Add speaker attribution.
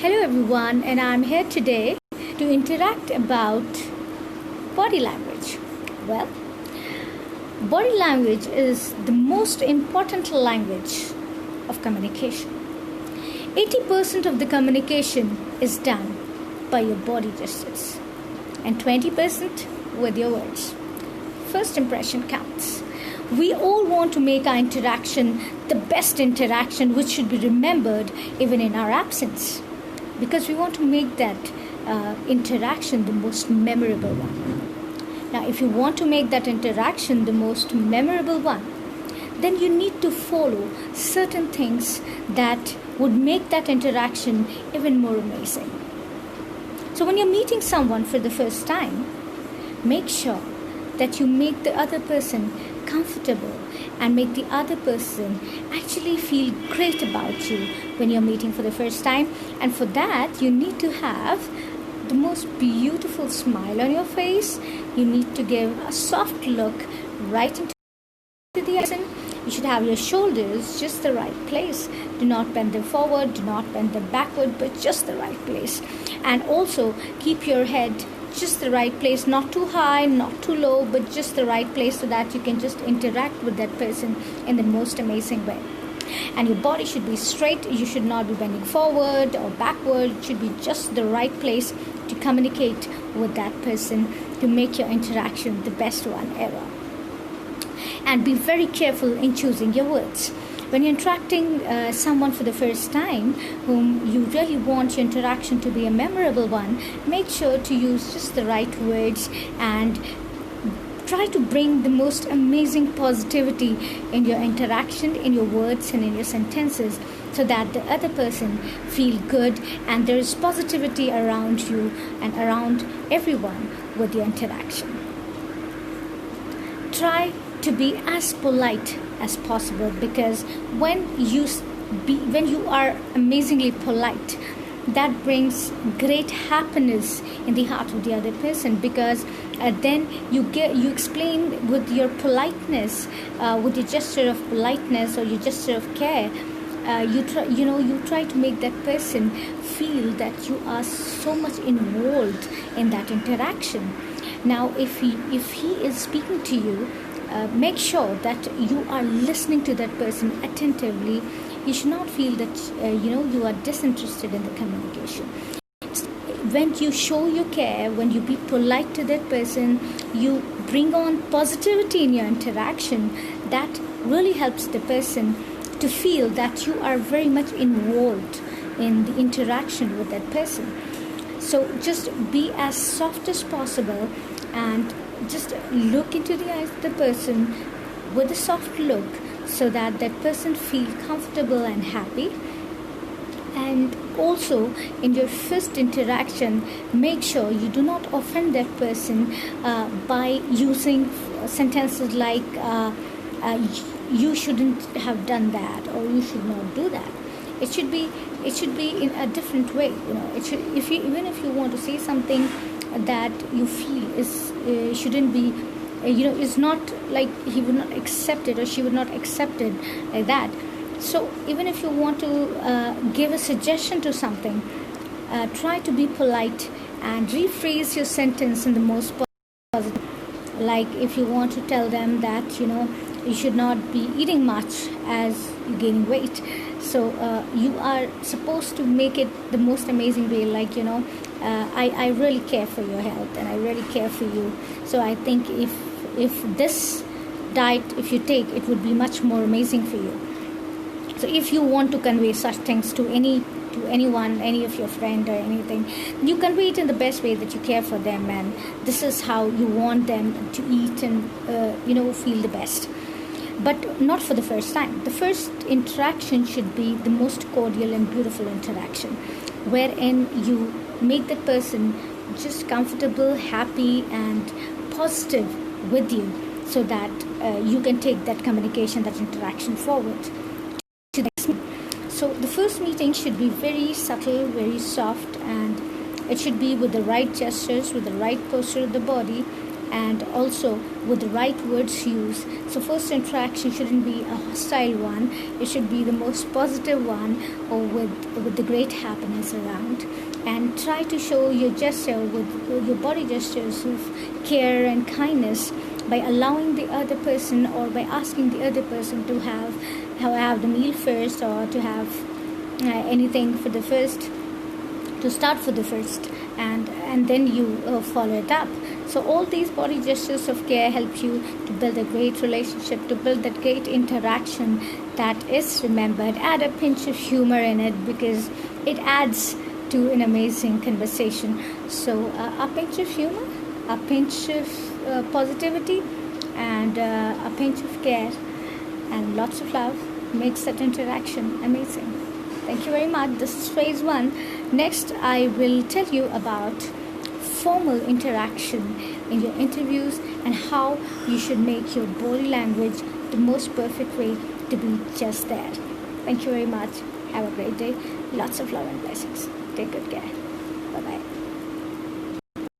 Speaker 1: Hello everyone, and I'm here today to interact about body language. Well, body language is the most important language of communication. 80% of the communication is done by your body gestures and 20% with your words. First impression counts. We all want to make our interaction the best interaction which should be remembered even in our absence, because we want to make that interaction the most memorable one. Now, if you want to make that interaction the most memorable one, then you need to follow certain things that would make that interaction even more amazing. So when you're meeting someone for the first time, make sure that you make the other person comfortable and make the other person actually feel great about you when you're meeting for the first time. And for that, you need to have the most beautiful smile on your face. You need to give a soft look right into the person. You should have your shoulders just the right place. Do not bend them forward, do not bend them backward, but just the right place. And also keep your head just the right place, not too high, not too low, but just the right place, so that you can just interact with that person in the most amazing way. And your body should be straight. You should not be bending forward or backward. It should be just the right place to communicate with that person to make your interaction the best one ever. And be very careful in choosing your words. When you're interacting someone for the first time, whom you really want your interaction to be a memorable one, make sure to use just the right words and try to bring the most amazing positivity in your interaction, in your words and in your sentences, so that the other person feel good and there is positivity around you and around everyone with your interaction. Try to be as polite as possible, because when you are amazingly polite, that brings great happiness in the heart of the other person, because then you explain with your politeness, with your gesture of politeness or your gesture of care. You try to make that person feel that you are so much involved in that interaction. Now, if he is speaking to you, make sure that you are listening to that person attentively. You should not feel that you are disinterested in the communication. When you show your care, when you be polite to that person, you bring on positivity in your interaction. That really helps the person to feel that you are very much involved in the interaction with that person. So just be as soft as possible and just look into the eyes of the person with a soft look, so that that person feel comfortable and happy. And also, in your first interaction, make sure you do not offend that person by using sentences like you shouldn't have done that, or you should not do that. It should be in a different way. Even if you want to say something that you feel shouldn't be, is not like he would not accept it or she would not accept it like that. So even if you want to give a suggestion to something, try to be polite and rephrase your sentence in the most positive. Like if you want to tell them that you should not be eating much as you're gaining weight, so you are supposed to make it the most amazing way, like I really care for your health and I really care for you, so I think if this diet, if you take, it would be much more amazing for you. So if you want to convey such things to anyone, any of your friend or anything, you convey it in the best way that you care for them, and this is how you want them to eat and feel the best. But not for the first time. The first interaction should be the most cordial and beautiful interaction, wherein you make that person just comfortable, happy and positive with you, so that you can take that communication, that interaction forward to the next meeting. So the first meeting should be very subtle, very soft, and it should be with the right gestures, with the right posture of the body, and also with the right words used. So first interaction shouldn't be a hostile one. It should be the most positive one, or with the great happiness around. And try to show your gesture with your body gestures of care and kindness by allowing the other person, or by asking the other person to have the meal first, or to have anything for the first, to start for the first, and then you follow it up. So all these body gestures of care help you to build a great relationship, to build that great interaction that is remembered. Add a pinch of humor in it, because it adds to an amazing conversation. So a pinch of humor, a pinch of positivity, and a pinch of care, and lots of love makes that interaction amazing. Thank you very much. This is phase 1. Next, I will tell you about formal interaction in your interviews, and how you should make your body language the most perfect way to be just there. Thank you very much. Have a great day. Lots of love and blessings. Take good care.